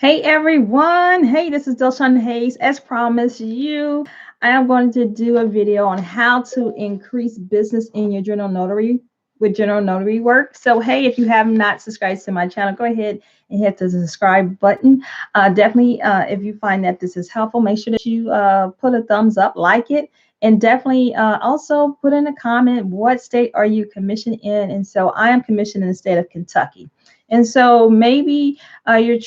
Hey everyone. Hey, this is Shawn Hayes. As promised I am going to do a video on how to increase business in your general notary with general notary work. So, hey, if you have not subscribed to my channel, go ahead and hit the subscribe button. Definitely, if you find that this is helpful, make sure that you put a thumbs up, like it, and definitely also put in a comment, what state are you commissioned in? And so I am commissioned in the state of Kentucky. And so maybe you're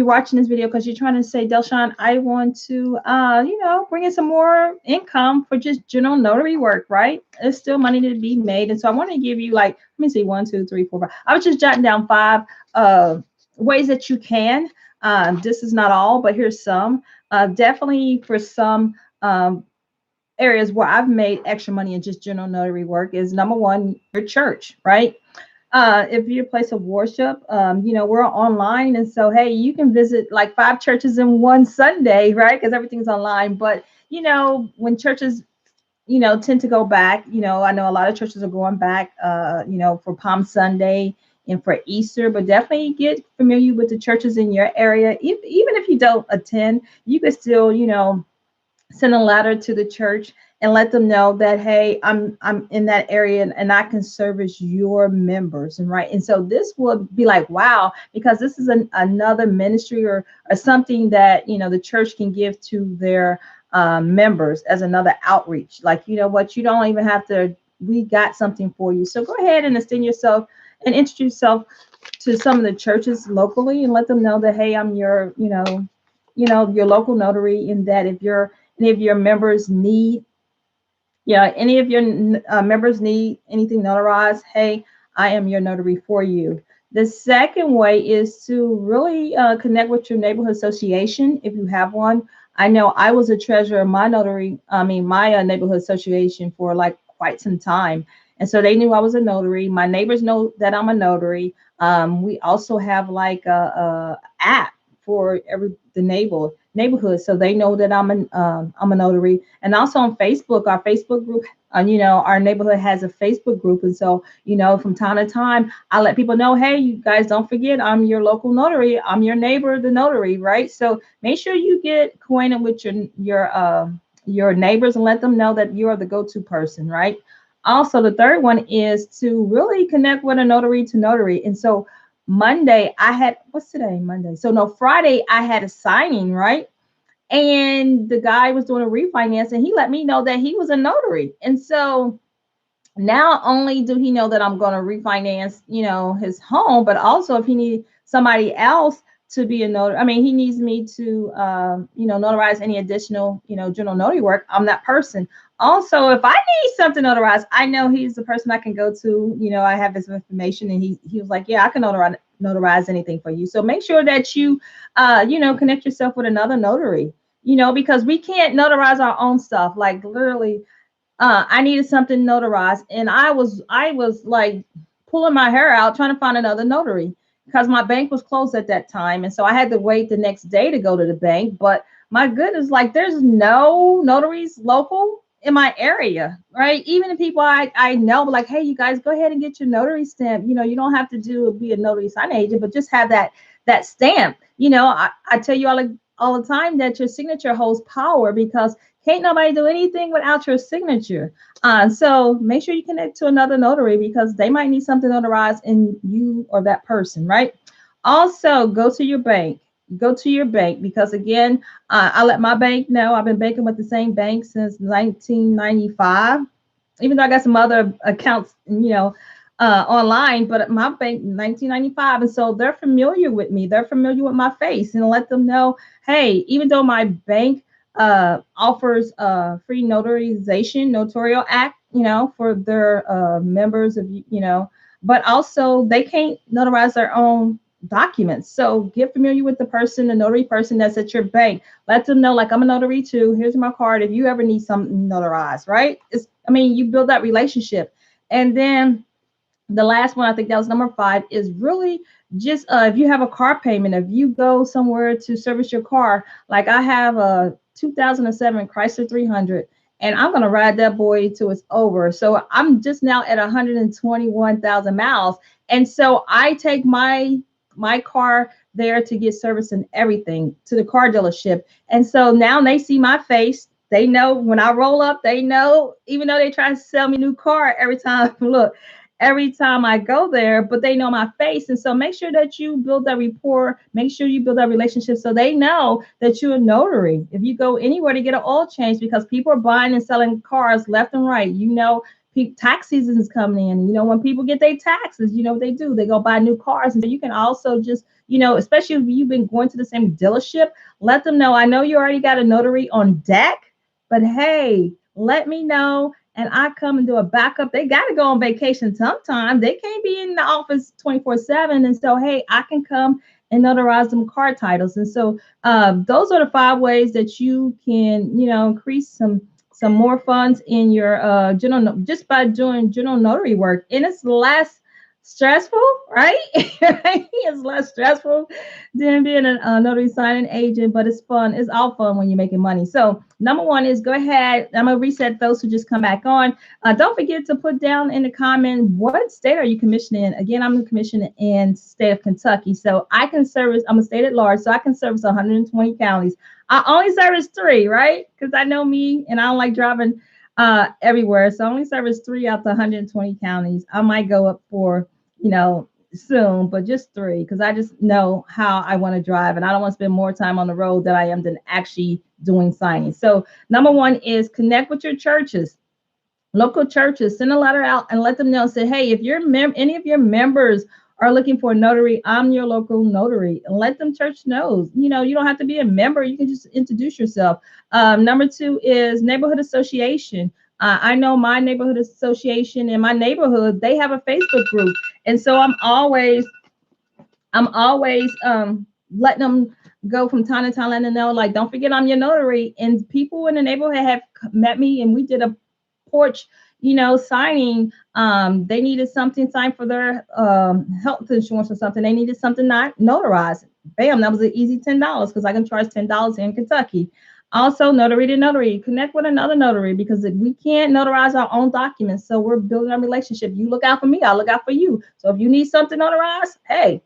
watching this video because you're trying to say, Delshawn, I want to, bring in some more income for just general notary work, right? There's still money to be made. And so I want to give you like, let me see, one, two, three, four, five. I was just jotting down five ways that you can. This is not all, but here's some. Definitely for some areas where I've made extra money in just general notary work is number one, your church, right? If you're a place of worship, we're online. And so, hey, you can visit like five churches in one Sunday, right? Because everything's online. But, when churches, tend to go back, I know a lot of churches are going back, for Palm Sunday and for Easter, but definitely get familiar with the churches in your area. Even if you don't attend, you can still, send a letter to the church and let them know that, hey, I'm in that area, and I can service your members. And right, and so this would be like, wow, because this is another ministry, or something that the church can give to their members as another outreach. Like, you know what, you don't even have to, we got something for you. So go ahead and extend yourself and introduce yourself to some of the churches locally, and let them know that, hey, I'm your your local notary. And that if you're any of your members need, any of your members need anything notarized, hey, I am your notary for you. The second way is to really connect with your neighborhood association if you have one. I know I was a treasurer of my neighborhood association for like quite some time. And so they knew I was a notary. My neighbors know that I'm a notary. We also have like a app for the neighborhood, so they know that I'm a notary. And also on Facebook, our Facebook group, our neighborhood has a Facebook group. And so, from time to time, I let people know, hey, you guys, don't forget, I'm your local notary. I'm your neighbor, the notary, right? So make sure you get acquainted with your neighbors and let them know that you are the go-to person, right? Also, the third one is to really connect with a notary to notary. And so Monday, I had, what's today? Monday. So no, Friday, I had a signing, right? And the guy was doing a refinance, and he let me know that he was a notary. And so not only do he know that I'm going to refinance, his home, but also if he needs somebody else to be a notary, I mean, he needs me to, notarize any additional, general notary work, I'm that person. Also, if I need something notarized, I know he's the person I can go to. I have his information, and he was like, yeah, I can notarize anything for you. So make sure that you, connect yourself with another notary, because we can't notarize our own stuff. Like literally, I needed something notarized, and I was like pulling my hair out trying to find another notary because my bank was closed at that time, and so I had to wait the next day to go to the bank. But my goodness, like there's no notaries local in my area, right? Even the people I know, like, hey, you guys, go ahead and get your notary stamp. You don't have to be a notary sign agent, but just have that stamp. I tell you all the time that your signature holds power, because can't nobody do anything without your signature. So make sure you connect to another notary, because they might need something notarized in you or that person, right? Also, go to your bank. Go to your bank, because again, I let my bank know. I've been banking with the same bank since 1995, even though I got some other accounts, online, but my bank 1995. And so they're familiar with me. They're familiar with my face, and let them know, hey, even though my bank offers free notarization, notarial act, for their members of, but also they can't notarize their own documents. So get familiar with the person, the notary person that's at your bank. Let them know, like, I'm a notary too. Here's my card if you ever need something notarized, right? You build that relationship. And then the last one, I think that was number five, is really just if you have a car payment, if you go somewhere to service your car, like I have a 2007 Chrysler 300, and I'm going to ride that boy till it's over. So I'm just now at 121,000 miles. And so I take my my car there to get service and everything to the car dealership. And so now they see my face. They know when I roll up, they know, even though they try to sell me a new car every time, look, every time I go there, but they know my face. And so make sure that you build that rapport, make sure you build that relationship so they know that you're a notary. If you go anywhere to get an oil change, because people are buying and selling cars left and right, tax season is coming in. When people get their taxes, what they do? They go buy new cars. And so you can also just, especially if you've been going to the same dealership, let them know, I know you already got a notary on deck, but hey, let me know and I come and do a backup. They got to go on vacation sometime. They can't be in the office 24/7. And so, hey, I can come and notarize them car titles. And so those are the 5 ways that you can, increase some more funds in your just by doing general notary work. And it's less stressful, right? It's less stressful than being a notary signing agent, but it's fun. It's all fun when you're making money. So number 1 is go ahead. I'm going to reset those who just come back on. Don't forget to put down in the comment, what state are you commissioned in? Again, I'm commissioned in state of Kentucky. So I'm a state at large, so I can service 120 counties. I only service 3, right? Because I know me and I don't like driving everywhere. So I only service 3 out the 120 counties. I might go up for, soon, but just 3, because I just know how I want to drive and I don't want to spend more time on the road than I am than actually doing signing. So number 1 is connect with your churches, local churches, send a letter out and let them know, say, hey, if any of your members are looking for a notary, I'm your local notary, and let them church know. You don't have to be a member. You can just introduce yourself. Number 2 is neighborhood association. I know my neighborhood association in my neighborhood, they have a Facebook group. And so I'm always letting them go from time to time, letting them know, like, don't forget I'm your notary. And people in the neighborhood have met me and we did a porch, signing. They needed something signed for their health insurance or something. They needed something not notarized. Bam, that was an easy $10 because I can charge $10 in Kentucky. Also, notary to notary, connect with another notary, because we can't notarize our own documents. So we're building a relationship. You look out for me, I'll look out for you. So if you need something notarized, hey,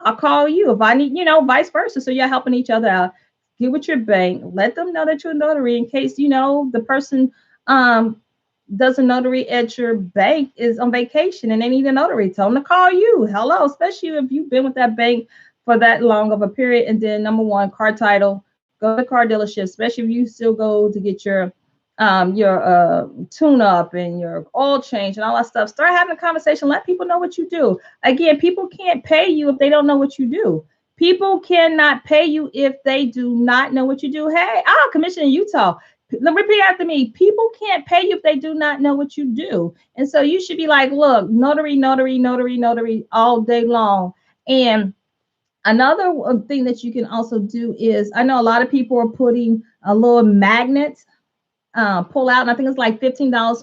I'll call you. If I need, vice versa. So you're helping each other out. Get with your bank. Let them know that you're a notary in case, the person does a notary at your bank is on vacation and they need a notary. Tell them to call you. Hello, especially if you've been with that bank for that long of a period. And then number 1, car title. Go to the car dealership, especially if you still go to get your tune up and your oil change and all that stuff. Start having a conversation. Let people know what you do. Again, people can't pay you if they don't know what you do. People cannot pay you if they do not know what you do. Hey, I'm commissioned in Utah. Repeat after me. People can't pay you if they do not know what you do. And so you should be like, look, notary, notary, notary, notary all day long. And another thing that you can also do is, I know a lot of people are putting a little magnet pull out, and I think it's like $15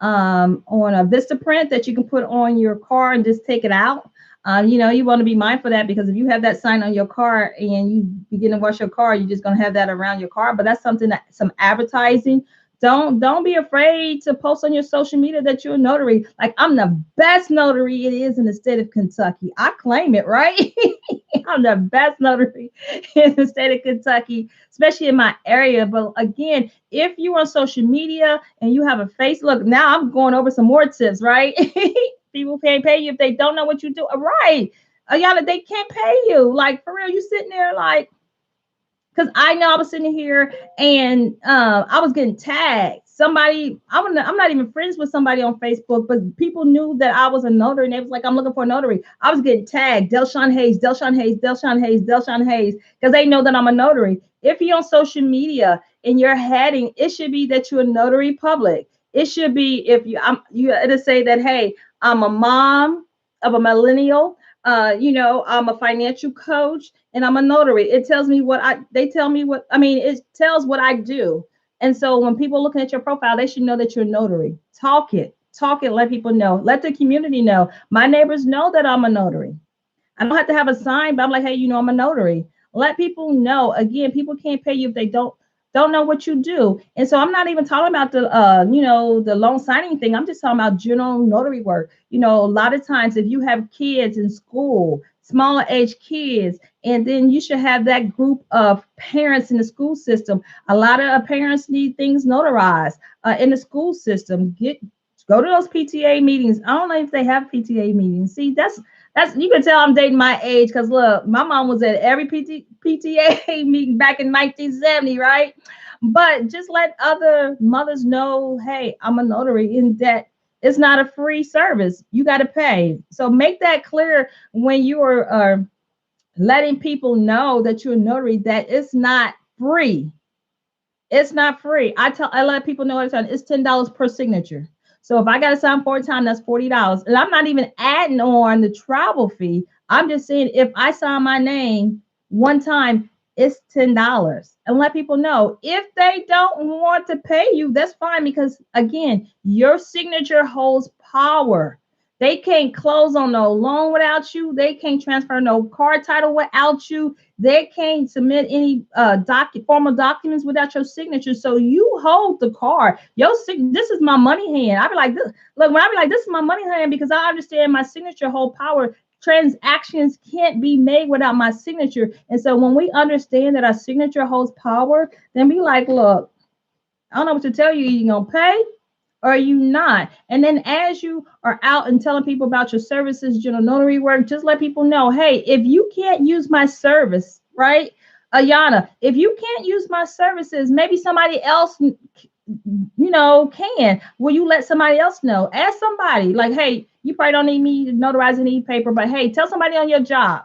on a Vista print that you can put on your car and just take it out. You want to be mindful of that, because if you have that sign on your car and you begin to wash your car, you're just going to have that around your car. But that's something that some advertising. Don't be afraid to post on your social media that you're a notary. Like, I'm the best notary it is in the state of Kentucky. I claim it, right? I'm the best notary in the state of Kentucky, especially in my area. But again, if you're on social media and you have a face, look, now I'm going over some more tips, right? People can't pay you if they don't know what you do. Right. Y'all, they can't pay you. Like, for real, you sitting there like, because I know I was sitting here and I was getting tagged. Somebody, I'm not even friends with somebody on Facebook, but people knew that I was a notary and they was like, I'm looking for a notary. I was getting tagged, Shawn Hayes, Shawn Hayes, Shawn Hayes, Shawn Hayes, because they know that I'm a notary. If you're on social media and you're heading, it should be that you're a notary public. It should be, if it'll say that, hey, I'm a mom of a millennial. I'm a financial coach and I'm a notary. It tells me it tells what I do. And so when people are looking at your profile, they should know that you're a notary. Talk it, let people know, let the community know. My neighbors know that I'm a notary. I don't have to have a sign, but I'm like, hey, I'm a notary. Let people know. Again, people can't pay you if they don't know what you do. And so I'm not even talking about the loan signing thing. I'm just talking about general notary work. A lot of times if you have kids in school, smaller age kids. And then you should have that group of parents in the school system. A lot of parents need things notarized in the school system. Go to those PTA meetings. I don't know if they have PTA meetings. See, that's you can tell I'm dating my age because look, my mom was at every PTA meeting back in 1970, right? But just let other mothers know, hey, I'm a notary, in that it's not a free service. You got to pay. So make that clear when you are letting people know that you're a notary, that it's not free. It's not free. I let people know all the time, it's $10 per signature. So if I gotta sign 4 times, that's $40. And I'm not even adding on the travel fee. I'm just saying if I sign my name 1 time, it's $10. And let people know. If they don't want to pay you, that's fine, because again, your signature holds power. They can't close on no loan without you. They can't transfer no car title without you. They can't submit any formal documents without your signature. So you hold the card. This is my money hand. I be like, this. Look, when I be like, this is my money hand, because I understand my signature hold power. Transactions can't be made without my signature. And so when we understand that our signature holds power, then be like, look, I don't know what to tell you. You gonna pay? Or are you not? And then as you are out and telling people about your services, general notary work, just let people know, hey, if you can't use my service, right? Ayana, if you can't use my services, maybe somebody else, can. Will you let somebody else know? Ask somebody like, hey, you probably don't need me to notarize any paper, but hey, tell somebody on your job.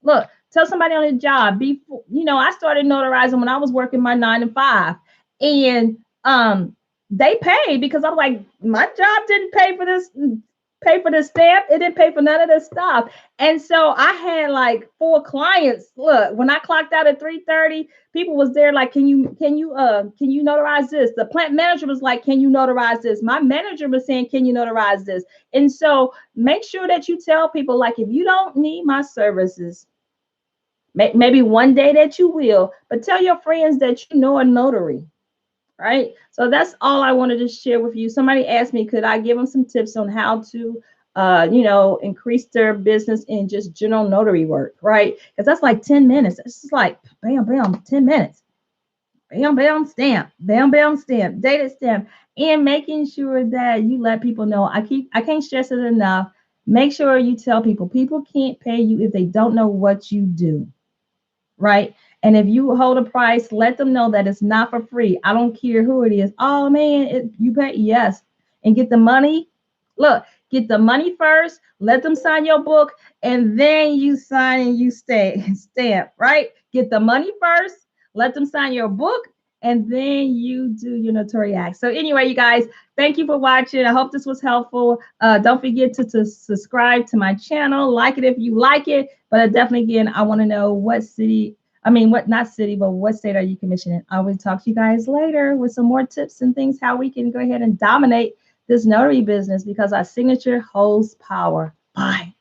Look, tell somebody on your job. I started notarizing when I was working my 9 to 5, and they pay because I'm like, my job didn't pay for the stamp. It didn't pay for none of this stuff. And so I had like 4 clients. Look, when I clocked out at 3:30, people was there like, can you notarize this? The plant manager was like, can you notarize this? My manager was saying, can you notarize this? And so make sure that you tell people, like, if you don't need my services, maybe one day that you will, but tell your friends that you know a notary. Right. So that's all I wanted to share with you. Somebody asked me, could I give them some tips on how to, increase their business in just general notary work, right? Because that's like 10 minutes. It's just like bam, bam, 10 minutes. Bam, bam, stamp, dated stamp, and making sure that you let people know. I can't stress it enough. Make sure you tell people can't pay you if they don't know what you do. Right. And if you hold a price, let them know that it's not for free. I don't care who it is. Oh man, you pay, yes. And get the money. Look, get the money first, let them sign your book, and then you sign and you stamp, right? Get the money first, let them sign your book, and then you do your notary act. So anyway, you guys, thank you for watching. I hope this was helpful. Don't forget to subscribe to my channel, like it if you like it. But definitely, again, I want to know what city, not city, but what state are you commissioning? I will talk to you guys later with some more tips and things, how we can go ahead and dominate this notary business, because our signature holds power. Bye.